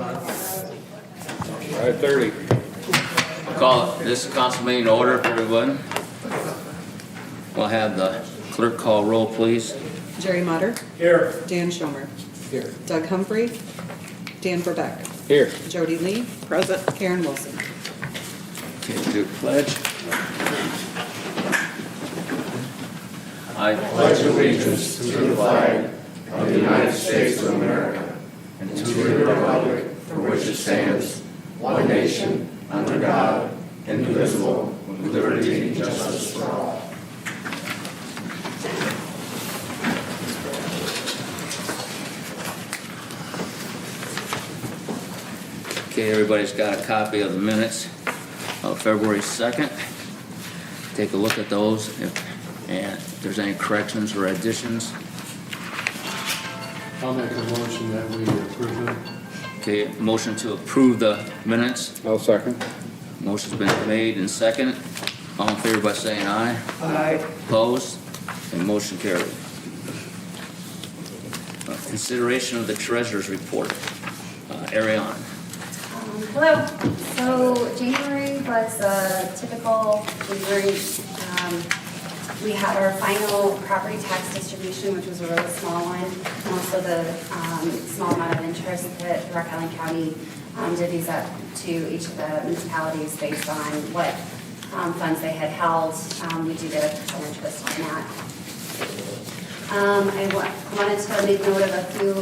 5:30. Call this council meeting to order, everyone. We'll have the clerk call roll, please. Jerry Motter. Here. Dan Schomer. Here. Doug Humphrey. Dan Verbeck. Here. Jody Lee. Present. Karen Wilson. Okay, do pledge. I pledge allegiance to the flag of the United States of America and to the republic for which it stands, one nation, under God, indivisible, with liberty and justice for all. Okay, everybody's got a copy of the minutes of February 2nd. Take a look at those, and if there's any corrections or additions. I'll make a motion that we approve them. Okay, motion to approve the minutes. I'll second. Motion's been made and seconded. All in favor by saying aye. Aye. Opposed? And motion carried. Consideration of the treasurer's report. Ariane. Hello. So January was a typical January. We had our final property tax distribution, which was a really small one, and also the small amount of interest that Rock Island County divvies up to each of the municipalities based on what funds they had held. We do get a percent interest on that. I wanted to make note of a few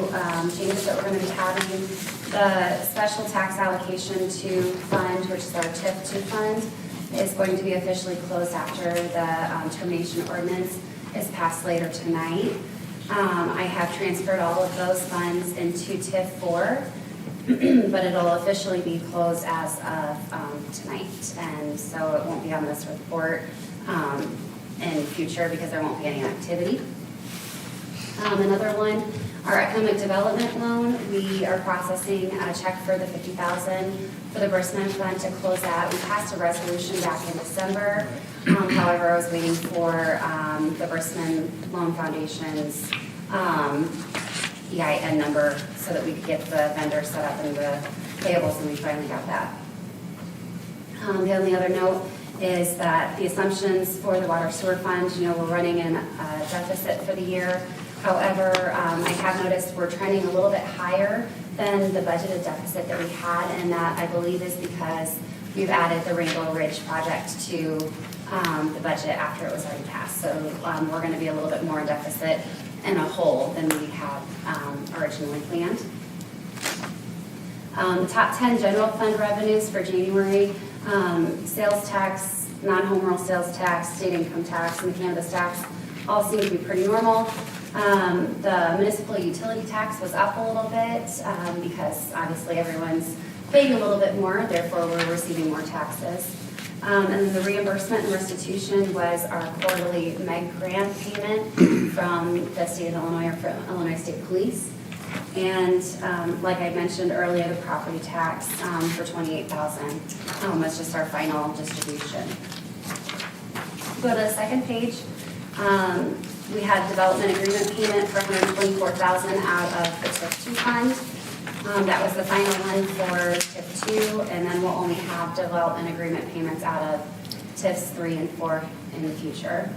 changes that we're going to be having. The special tax allocation to fund, which is our TIF2 fund, is going to be officially closed after the termination ordinance is passed later tonight. I have transferred all of those funds into TIF4, but it'll officially be closed as of tonight, and so it won't be on this report in future because there won't be any activity. Another one, our economic development loan, we are processing a check for the $50,000 for the Brisman Fund to close that. We passed a resolution back in December. However, I was waiting for the Brisman Loan Foundation's EIN number so that we could get the vendor set up in the payables, and we finally got that. The only other note is that the assumptions for the water sewer fund, we're running in a deficit for the year. However, I have noticed we're trending a little bit higher than the budgeted deficit that we had, and that I believe is because we've added the Rainbow Ridge project to the budget after it was already passed. So we're going to be a little bit more in deficit in a hole than we had originally planned. The top 10 general fund revenues for January, sales tax, non-home rule sales tax, state income tax, and the cannabis tax all seem to be pretty normal. The municipal utility tax was up a little bit because obviously everyone's paying a little bit more, therefore we're receiving more taxes. And then the reimbursement and restitution was our quarterly MEG grant payment from the state of Illinois or from Illinois State Police. And like I mentioned earlier, the property tax for $28,000 was just our final distribution. Go to the second page. We had development agreement payment for $124,000 out of the TIF2 fund. That was the final one for TIF2, and then we'll only have development agreement payments out of TIFs 3 and 4 in the future.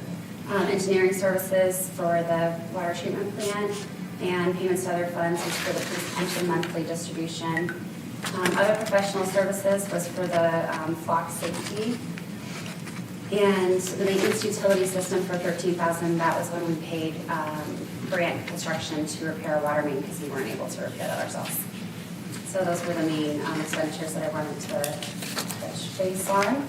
Engineering services for the water treatment plant and payments to other funds is for the police pension monthly distribution. Other professional services was for the flock safety. And the maintenance utility system for $13,000, that was when we paid Grant Construction to repair a water main because we weren't able to repair that ourselves. So those were the main expenditures that I wanted to touch base on.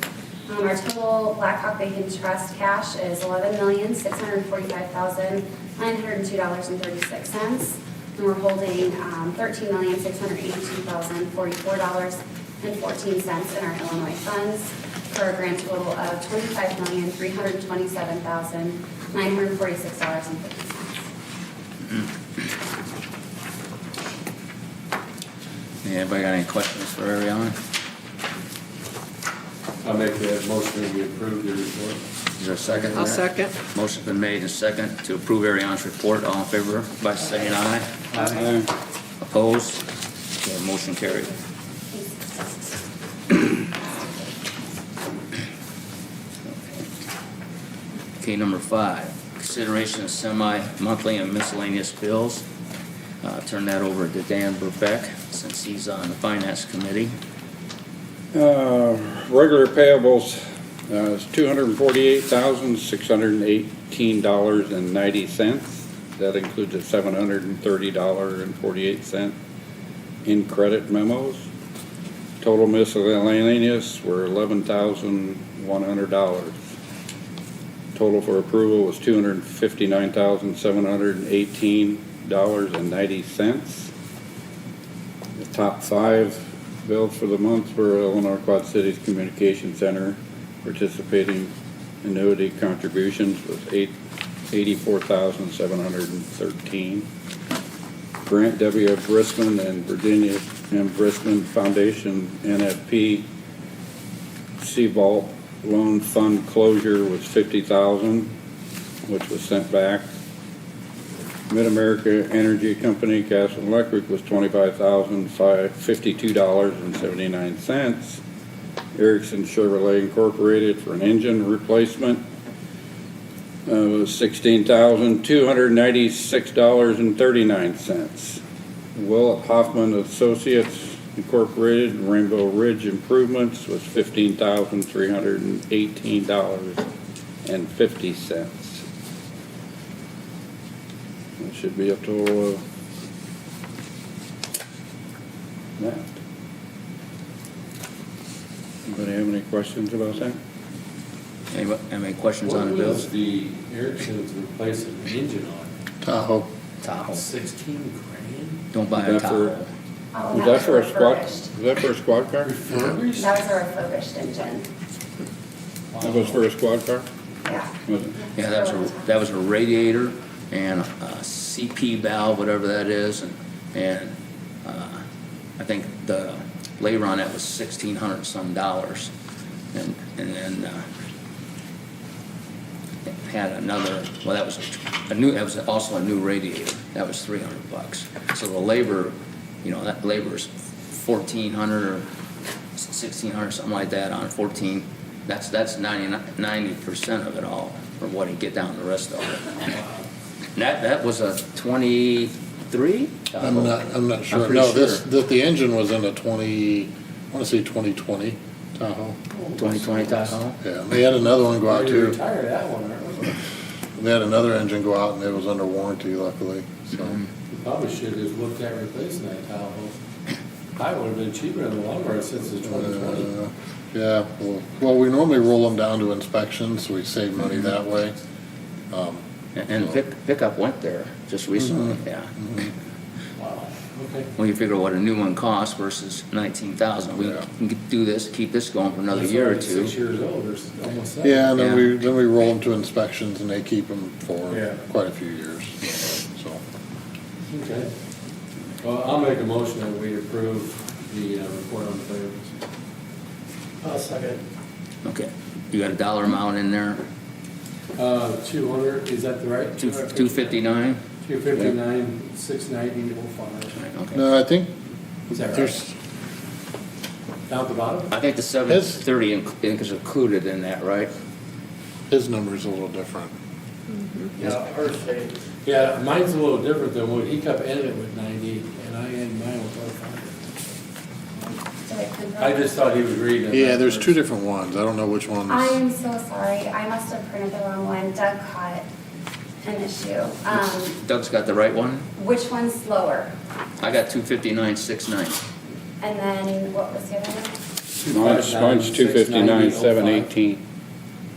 Our total Blackhawk Bacon Trust cash is $11,645,902.36. And we're holding $13,682,044.14 in our Illinois funds, for a grand total of $25,327,946.50. Anybody got any questions for Ariane? I'll make that motion that we approve the report. Is there a second? I'll second. Motion's been made and second to approve Ariane's report. All in favor by saying aye. Aye. Opposed? Okay, motion carried. Okay, number 5, consideration of semi-monthly and miscellaneous bills. Turn that over to Dan Burbeck, since he's on the finance committee. Regular payables is $248,618.90. That includes a $730.48 in credit memos. Total miscellaneous were $11,100. Total for approval was $259,718.90. The top 5 bills for the month were Illinois Quad Cities Communication Center participating annuity contributions was $84,713. Grant W. F. Brisman and Virginia M. Brisman Foundation NFP Seabolt loan fund closure was $50,000, which was sent back. Mid-America Energy Company, Gas and Electric was $25,052.79. Erickson Chevrolet Incorporated for an engine replacement was $16,296.39. Willett Hoffman Associates Incorporated Rainbow Ridge Improvements was $15,318.50. That should be a total of that. Anybody have any questions about that? Any questions on the What was bills? the Erickson's replacing the engine on? Tahoe. Tahoe. 16 grand? Don't buy a Is that for- Tahoe. Oh, Was that for a squad, refurbished. was that for a squad car? Refurbished? That was a refurbished engine, That was for a squad car? yeah. Was it? Yeah, that was a radiator and a CP valve, whatever that is, and I think the labor on that was $1,600 some dollars, and then it had another. Well, that was that was also a new radiator. That was $300. So the labor, that labor is $1,400 or $1,600, something like that on 14. That's 90% of it all from what you get down the rest of it. And that was a 23? I'm not sure. pretty No, sure. the engine was in a 2020 Tahoe. 2020 Tahoe? Yeah, and they had another one go out You too. retired that one, aren't we? They had another engine go out and it was under warranty luckily, so. Mm-hmm. We probably should have just looked at replacing that Tahoe. Probably would have been cheaper in the long run since it's 2020. Yeah, well, we normally roll them down to inspections, so we save money that way. And pickup went there just recently, yeah. Wow, okay. When you figure what a new one costs versus 19,000, we Yeah. can do this, keep this going for another That's year or only two. 6 years old, or almost 7. Yeah, and Yeah. then we roll them to inspections and they keep them for Yeah. quite a few years, so. Okay. Well, I'll make a motion that we approve the report on the payables. I'll second. Okay, you got a dollar amount in there, 200, is that the right? 259? 259, 690.05. Okay. No, I think Is that right? there's, Down at the bottom? I think the 730 is included in that, right? his number's a little different. Yeah, mine's a little different than what, he kept ending it with 90, and I ended mine with 05. Did I print I that? just thought he was reading it. Yeah, there's two backwards. different ones. I don't know which ones. I am so sorry, I must have printed the wrong one, Doug caught an issue. Doug's got the right one? Which one's lower? I got 259,690. And then, what was the other one? Mine's 259,718.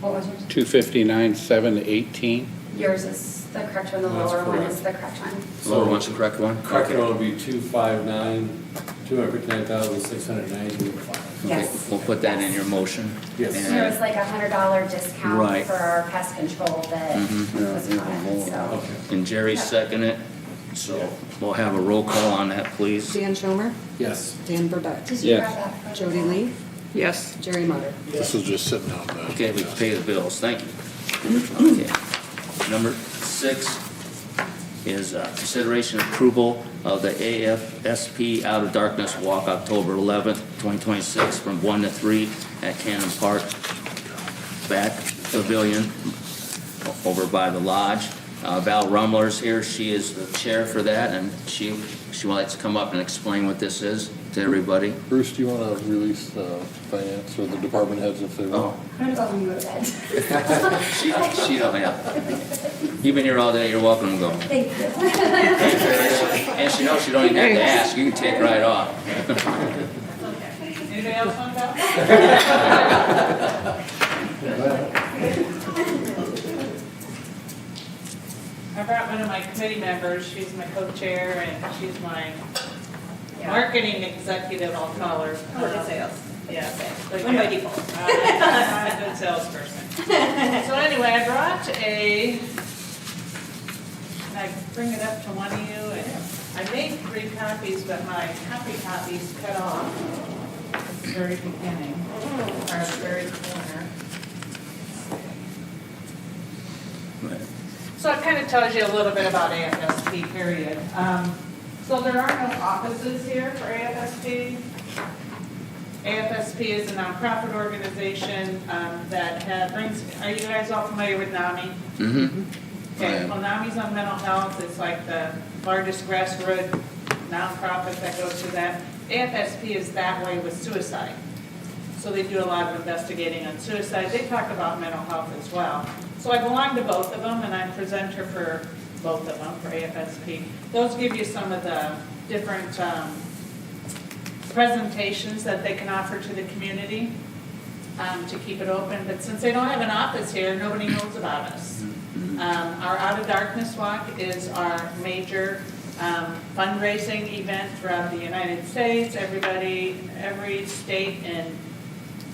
What was yours? 259,718. Yours is the correct one, the That's lower one correct. is the correct one. Lower one's the correct one? Correct Okay. one would be 259,690.05. Yes. Okay, we'll put that in your motion. Yes. And- There was like $100 discount Right. for our pest control that Mhm. was common, so. Okay. And Jerry seconded it, so we'll have a roll call on that, please. Dan Schomer, Yes. Dan Burbeck, Did you Yes. grab that? for Jody me? Lee. Yes. Jerry Mutter. This is just sitting on the. Okay, we can pay the bills, thank you. Okay. Number 6, is consideration approval of the AFSP Out of Darkness Walk October 11th, 2026 from 1 to 3 at Cannon Park back pavilion over by the lodge. Val Rumler's here. She is the chair for that, and she would like to come up and explain what this is to everybody. Bruce, do you want to release finance or the department heads if they want? I'm gonna go when you go to bed. She don't, yeah. You've been here all day. You're welcome to go. Thank you. And she knows you don't even have to ask. You can take right off. Anybody else want to go? I brought one of my committee members. She's my co-chair and she's my marketing executive, I'll call her. Sales. Yeah. One by default. I'm a good salesperson. So anyway, I brought can I bring it up to one of you? And I made 3 copies, but my copies cut off at the very beginning, or at the very corner. So it kind of tells you a little bit about AFSP, period. So there are no offices here for AFSP. AFSP is a nonprofit organization that brings, are you guys all familiar with NAMI? Mm-hmm. Okay, well, NAMI's on mental health. It's like the largest grassroots nonprofit that goes through that. AFSP is that way with suicide. So they do a lot of investigating on suicide. They talk about mental health as well. So I belong to both of them, and I'm presenter for both of them, for AFSP. Those give you some of the different presentations that they can offer to the community to keep it open. But since they don't have an office here, nobody knows about us. Our Out of Darkness Walk is our major fundraising event throughout the United States. Every state in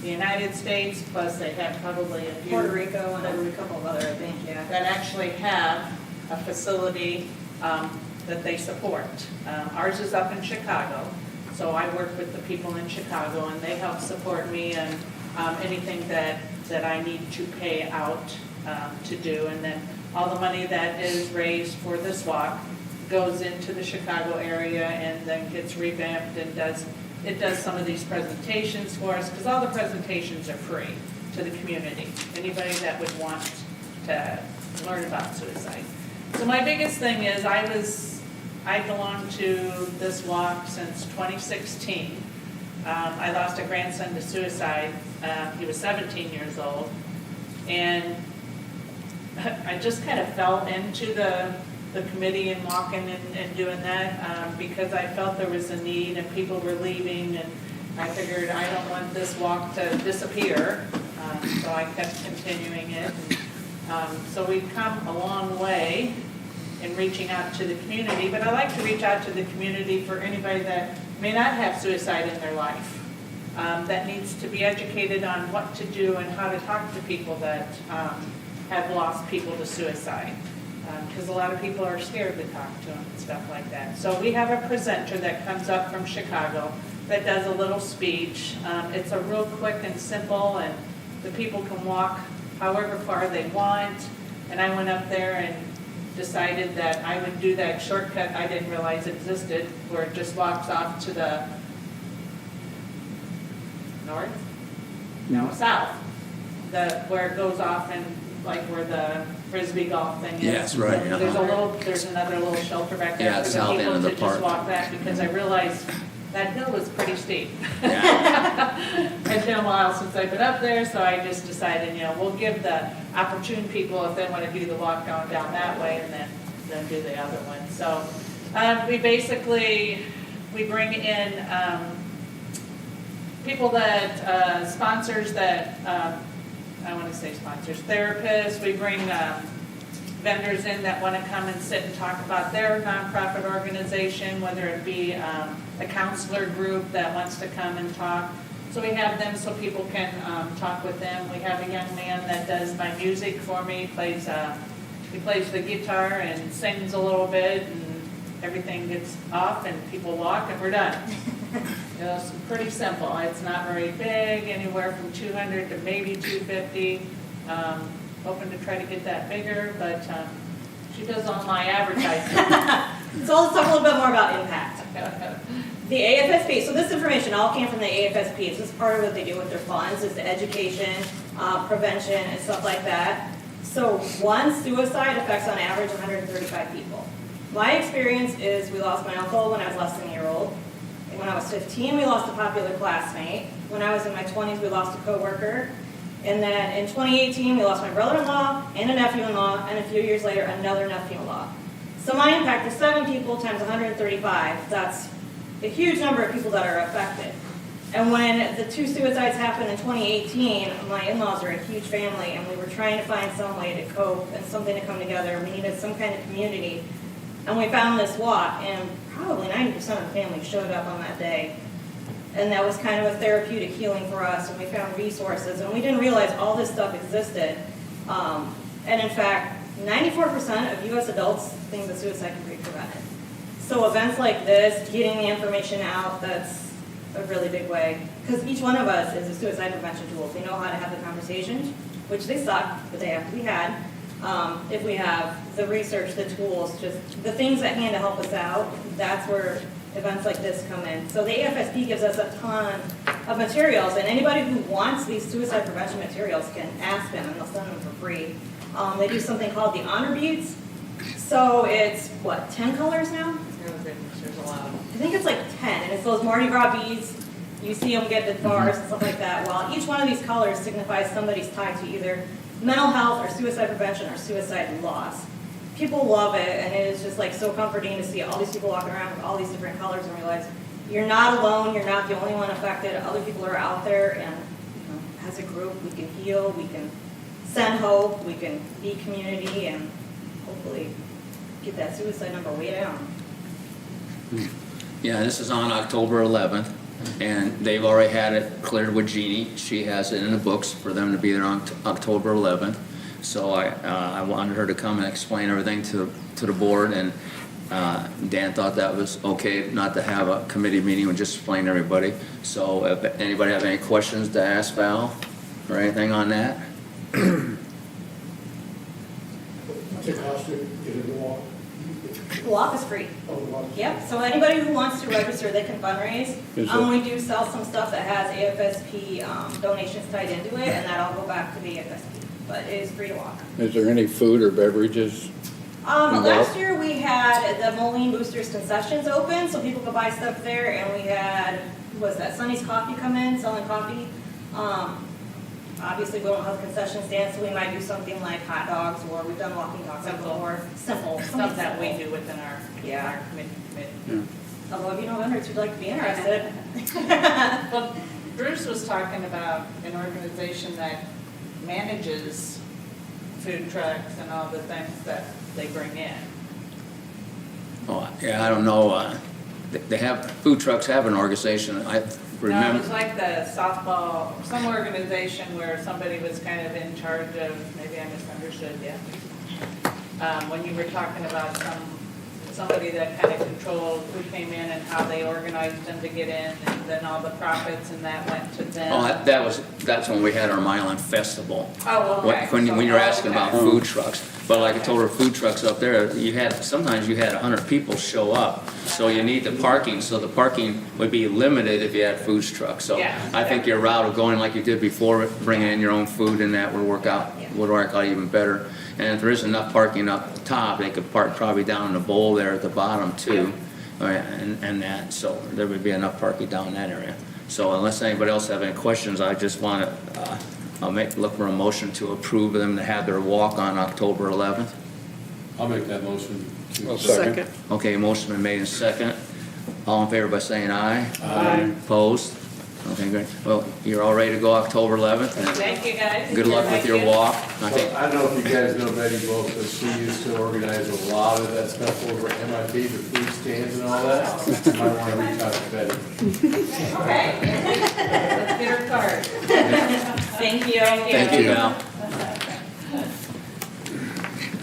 the United States, plus they have probably a few. Puerto Rico and a couple of other, I think, yeah. That actually have a facility that they support. Ours is up in Chicago, so I work with the people in Chicago, and they help support me and anything that I need to pay out to do. And then all the money that is raised for this walk goes into the Chicago area and then gets revamped and does some of these presentations for us, because all the presentations are free to the community, anybody that would want to learn about suicide. So my biggest thing is I belong to this walk since 2016. I lost a grandson to suicide. He was 17 years old, and I just kind of fell into the committee and walking and doing that because I felt there was a need and people were leaving, and I figured I don't want this walk to disappear, so I kept continuing it. So we've come a long way in reaching out to the community, but I like to reach out to the community for anybody that may not have suicide in their life, that needs to be educated on what to do and how to talk to people that have lost people to suicide. Because a lot of people are scared to talk to them and stuff like that. So we have a presenter that comes up from Chicago that does a little speech. It's a real quick and simple, and the people can walk however far they want. And I went up there and decided that I would do that shortcut I didn't realize existed, where it just walks off to the north? No, south. Where it goes off and like where the Frisbee golf thing is. Yes, right, yeah. There's another little shelter back there Yeah, for south the end people of the to park. just walk back, because I realized that hill was pretty steep. Yeah. It's been a while since I've been up there, so I just decided, we'll give the opportune people, if they want to do the walk going down that way, and then do the other one. So we bring in people that, sponsors that, I want to say sponsors, therapists. We bring vendors in that want to come and sit and talk about their nonprofit organization, whether it be a counselor group that wants to come and talk. So we have them so people can talk with them. We have a young man that does my music for me. He plays the guitar and sings a little bit, and everything gets off and people walk and we're done. It's pretty simple. It's not very big, anywhere from 200 to maybe 250. Hoping to try to get that bigger, but She does all my advertising. So let's talk a little bit more about impact. The AFSP, so this information all came from the AFSP. This is part of what they do with their funds, is the education, prevention, and stuff like that. So one suicide affects on average 135 people. My experience is we lost my uncle when I was less than a year old. When I was 15, we lost a popular classmate. When I was in my 20s, we lost a coworker. And then in 2018, we lost my brother-in-law and a nephew-in-law, and a few years later, another nephew-in-law. So my impact is 7 people times 135. That's a huge number of people that are affected. And when the 2 suicides happened in 2018, my in-laws are a huge family, and we were trying to find some way to cope and something to come together. We needed some kind of community. And we found this walk, and probably 90% of the family showed up on that day. And that was kind of a therapeutic healing for us, and we found resources, and we didn't realize all this stuff existed. And in fact, 94% of US adults think that suicide can be prevented. So events like this, getting the information out, that's a really big way. Because each one of us is a suicide prevention tool. If we know how to have the conversations, which they suck, but they have to be had. If we have the research, the tools, just the things at hand to help us out, that's where events like this come in. So the AFSP gives us a ton of materials, and anybody who wants these suicide prevention materials can ask them, and they'll send them for free. They do something called the honor beads. So it's, 10 colors now? There's a lot of them. I think it's like 10, and it's those Mardi Gras beads. You see them get the bars and stuff like that. Well, each one of these colors signifies somebody's tied to either mental health or suicide prevention or suicide loss. People love it, and it is just like so comforting to see all these people walking around with all these different colors and realize you're not alone, you're not the only one affected, other people are out there, and as a group we can heal, we can send hope, we can be community, and hopefully get that suicide number way down. Yeah, this is on October 11th, and they've already had it cleared with Jeannie. She has it in the books for them to be there on October 11th. So I wanted her to come and explain everything to the board, and Dan thought that was okay not to have a committee meeting and just explain to everybody. So if anybody have any questions to ask Val or anything on that? What's it cost to get a walk? The walk is free. Yep, so anybody who wants to register, they can fundraise. We do sell some stuff that has AFSP donations tied into it, and that'll go back to the AFSP. But it is free to walk. Is there any food or beverages? Last year we had the Moline Boosters concessions open, so people could buy stuff there, and we had, who was that, Sonny's Coffee come in, selling coffee. Obviously we don't have concession stands, so we might do something like hot dogs, or we've done walking dogs before. Simple. Stuff that we do within our committee. Yeah. Although if you know vendors who'd like to be interested. Well, Bruce was talking about an organization that manages food trucks and all the things that they bring in. Oh, yeah, I don't know. They have, food trucks have an organization. I No, it remember. was like the softball, some organization where somebody was kind of in charge of, maybe I misunderstood, yeah. When you were talking about somebody that kind of controlled who came in and how they organized them to get in, and then all the profits and that went to them. Oh, that's when we had our Milan Festival. Oh, okay. When you're asking Okay. about food trucks. But like I told her, food trucks up there, sometimes you had 100 people show up. So you need the parking, so the parking would be limited if you had food trucks. So Yeah. I think your route of going like you did before, bringing in your own food and that would work out even better. And if there is enough parking up top, they could park probably down in the bowl there at the bottom too. And that, so there would be enough parking down in that area. So unless anybody else have any questions, I just want to, look for a motion to approve them to have their walk on October 11th. I'll make that motion. I'll second. Okay, motion been made in second. All in favor by saying aye. Aye. Opposed? Okay, great. Well, you're all ready to go October 11th? and Thank you, guys. Good luck with your Thank you. walk. I think, I don't know if you guys know Betty Wolf, but she used to organize a lot of that stuff over at MIT, the food stands and all that. You might want to reach out to Betty. Okay. Let's get her card. Thank you. thank you, Val.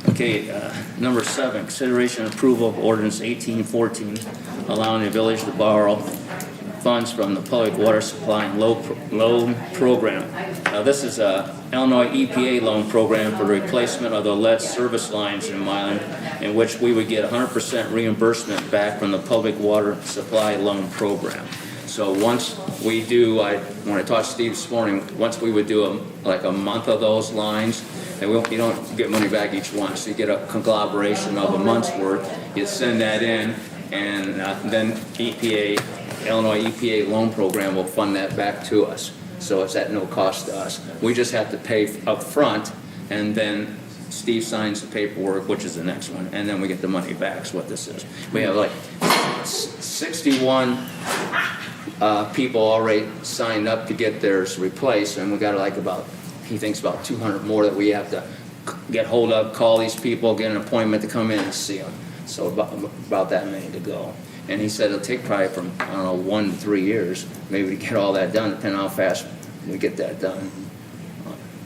Okay, number 7, consideration and approval of ordinance 1814, allowing the village to borrow funds from the Public Water Supply and Loan Program. Now, this is a Illinois EPA loan program for the replacement of the lead service lines in Milan, in which we would get 100% reimbursement back from the Public Water Supply Loan Program. So once we do, when I talked to Steve this morning, once we would do like a month of those lines, and you don't get money back each one, so you get a conglomeration of a month's worth, you send that in, and then Illinois EPA loan program will fund that back to us. So it's at no cost to us. We just have to pay up front, and then Steve signs the paperwork, which is the next one, and then we get the money back, is what this is. We have like 61 people already signed up to get theirs replaced, and we got like he thinks about 200 more that we have to get hold of, call these people, get an appointment to come in and see them. So about that many to go. And he said it'll take probably from, 1 to 3 years, maybe to get all that done, depending on how fast we get that done.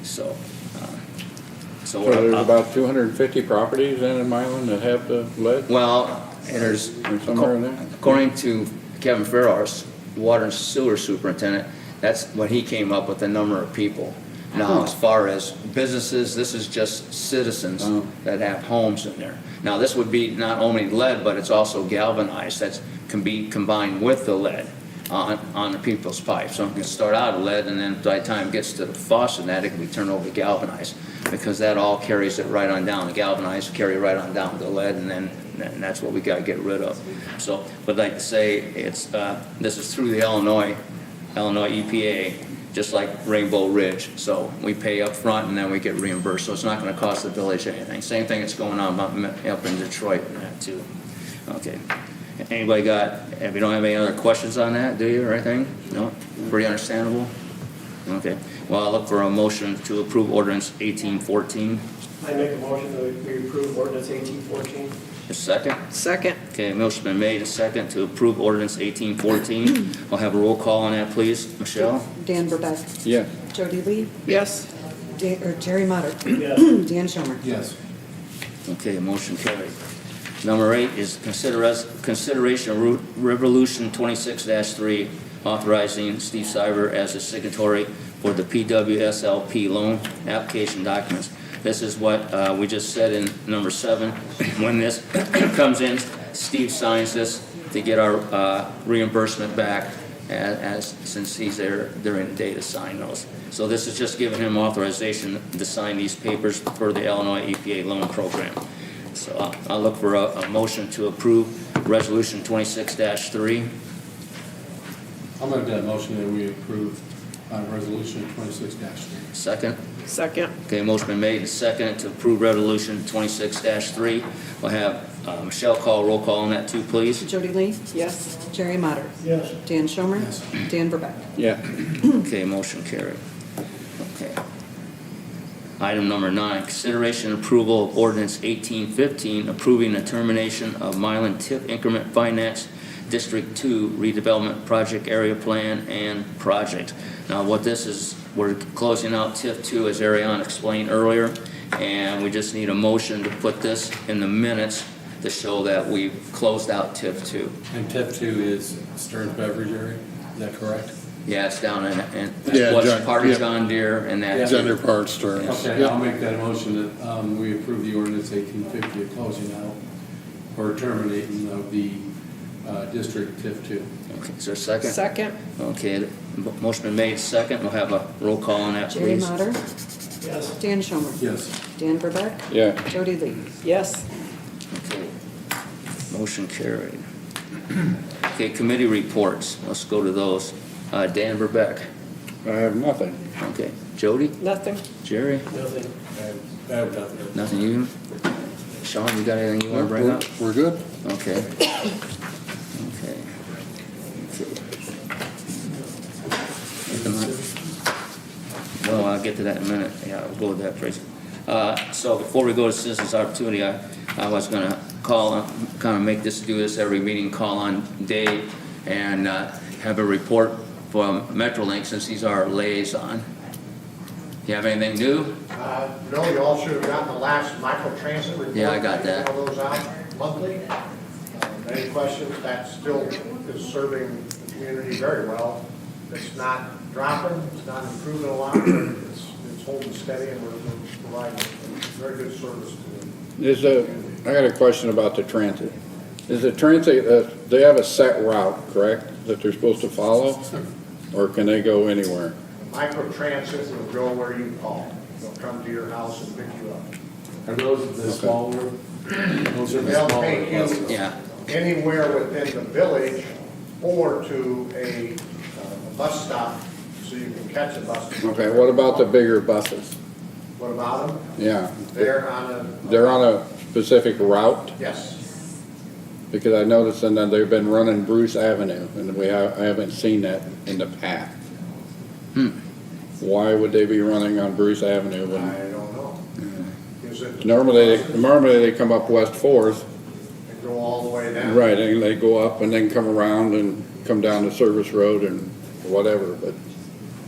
So there's about 250 properties in Milan that have the lead? well, and there's, Or somewhere in there? according to Kevin Farrell, our water and sewer superintendent, that's when he came up with the number of people. Now, as far as businesses, this is just citizens that have homes in there. Now, this would be not only lead, but it's also galvanized. That can be combined with the lead on the people's pipes. So it can start out with lead, and then by the time it gets to the faucet, it can be turned over to galvanized, because that all carries it right on down. The galvanized carry right on down to the lead, and then that's what we got to get rid of. So, but like to say, it's this is through the Illinois EPA, just like Rainbow Ridge. So we pay up front and then we get reimbursed. So it's not going to cost the village anything. Same thing that's going on up in Detroit and that too. Okay. Anybody if you don't have any other questions on that, do you, or anything? No? Pretty understandable? Okay. Well, I'll look for a motion to approve ordinance 1814. I make a motion that we approve ordinance 1814. A second? Second. Okay, motion been made, a second to approve ordinance 1814. I'll have a roll call on that, please. Michelle? Dan Burbeck. Yeah. Jody Lee. Yes. Jerry Motter. Yes. Dan Schomer. Yes. Okay, motion carried. Number 8 is consideration of Resolution 26-3, authorizing Steve Cyber as a signatory for the PWSLP loan application documents. This is what we just said in number 7. When this comes in, Steve signs this to get our reimbursement back, since he's there during the day to sign those. So this is just giving him authorization to sign these papers for the Illinois EPA loan program. So I'll look for a motion to approve Resolution 26-3. I'll make that motion that we approve resolution 26-3. Second? Second. Okay, motion been made and seconded to approve Resolution 26-3. We'll have Michelle call roll call on that too, please. Jody Lee. Yes. Jerry Motter. Yes. Dan Schomer. Yes. Dan Burbeck. Yeah. Okay, motion carried. Okay. Item number 9, consideration and approval of ordinance 1815, approving the termination of Milan TIF Increment Finance District 2 redevelopment project area plan and project. Now what this is, we're closing out TIF 2 as Ariane explained earlier, and we just need a motion to put this in the minutes to show that we've closed out TIF 2. And TIF 2 is Stearns Beverage area, is that correct? Yeah, it's down in Yeah, what's John- part of yeah. John Deere and that. Gender part Stearns. Okay, Yep. I'll make that motion that we approve the ordinance 1850 of closing out or terminating of the District TIF 2. Okay, is there a second? Second. Okay, the motion been made, second. We'll have a roll call on that, Jerry please. Motter. Yes. Dan Schomer. Yes. Dan Burbeck. Yeah. Jody Lee. Yes. Okay. Motion carried. Okay, committee reports. Let's go to those. Dan Burbeck. I have nothing. Okay. Jody? Nothing. Jerry? Nothing. I have nothing. Nothing you? Sean, you got anything you want to bring up? We're good? Okay. Okay. Well, I'll get to that in a minute. Yeah, we'll go with that, Tracy. So before we go to citizens' opportunity, I was going to kind of do this every meeting, call on Dave and have a report from Metrolink since he's our liaison. You have anything new? No, you all should have gotten the last microtransit report. Yeah, I got that. All those out monthly. Any questions? That still is serving the community very well. It's not dropping, it's not improving a lot, but it's holding steady, and we're providing very good service to it. I got a question about the transit. Is the transit, they have a set route, correct, that they're supposed to follow? Or can they go anywhere? Microtransit will go where you call. They'll come to your house and pick you up. Are those the smaller? Those are the They'll smaller take you buses. Yeah, anywhere within the village or to a bus stop so you can catch a bus. Okay, what about the bigger buses? What about them? Yeah, They're on they're on a specific route? yes. Because I noticed that they've been running Bruce Avenue, and I haven't seen that in the past. Why would they be running on Bruce Avenue when? I don't know. Is it? Normally they come up West Fourth, They go all the way down. right, and they go up and then come around and come down the service road and whatever, but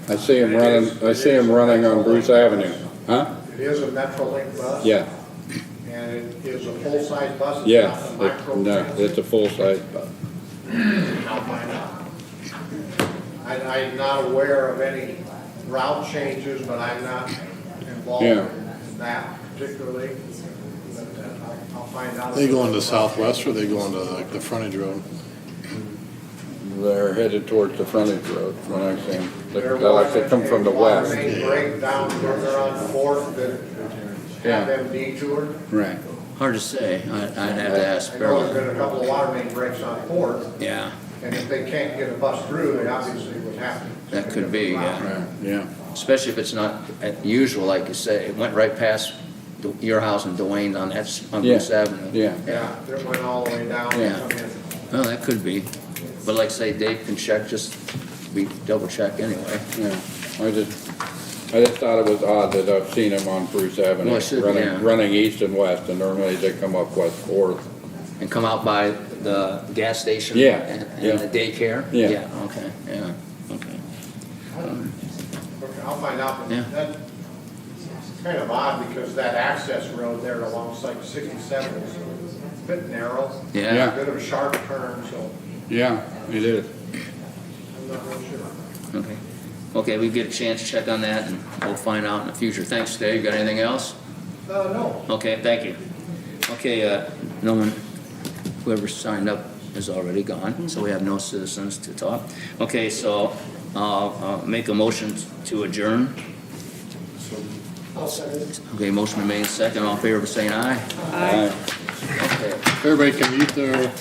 I see them running on Bruce Avenue. Huh? It is a Metrolink bus. Yeah, And it is a full-size bus. It's yeah, not a micro no, transit. it's a full-size bus. I'll find out. I'm not aware of any route changes, but I'm not involved Yeah. in that particularly. But I'll find out. They go into Southwest or they go into like the frontage road? They're headed towards the frontage road when I see them. There They come from the was a water west. main break down where they're on Fourth that Yeah. had them detoured. Right. hard to say. I'd have to ask I know there's Beryl. been a couple of water main breaks on Fourth, Yeah, and if they can't get a bus through, they obviously would have to. that could be, yeah. Right, yeah. Especially if it's not usual, like you say, it went right past your house and Dwayne's on Yeah. Bruce Avenue. Yeah. Yeah, it went all the way down Yeah. and come in. Well, that could be. But like say, Dave can check, just we double check anyway. Yeah, I just thought it was odd that I've seen them on Bruce Avenue, Well, it should, yeah. running east and west, and normally they come up West Fourth. And come out by the gas station? Yeah, And yeah. the daycare? Yeah. Yeah, okay, yeah, okay. Okay, I'll find out, Yeah. but that's kind of odd because that access road there alongside 67 is a bit narrow. Yeah, A bit of a sharp turn, so Yeah, it is. I'm not real sure. okay. Okay, we get a chance to check on that and we'll find out in the future. Thanks, Dave. Got anything else? No. Okay, thank you. Okay, no one, whoever signed up is already gone, so we have no citizens to talk. Okay, so I'll make a motion to adjourn. I'll second it. Okay, motion been made second. All in favor of saying aye? Aye. Okay. Everybody can eat their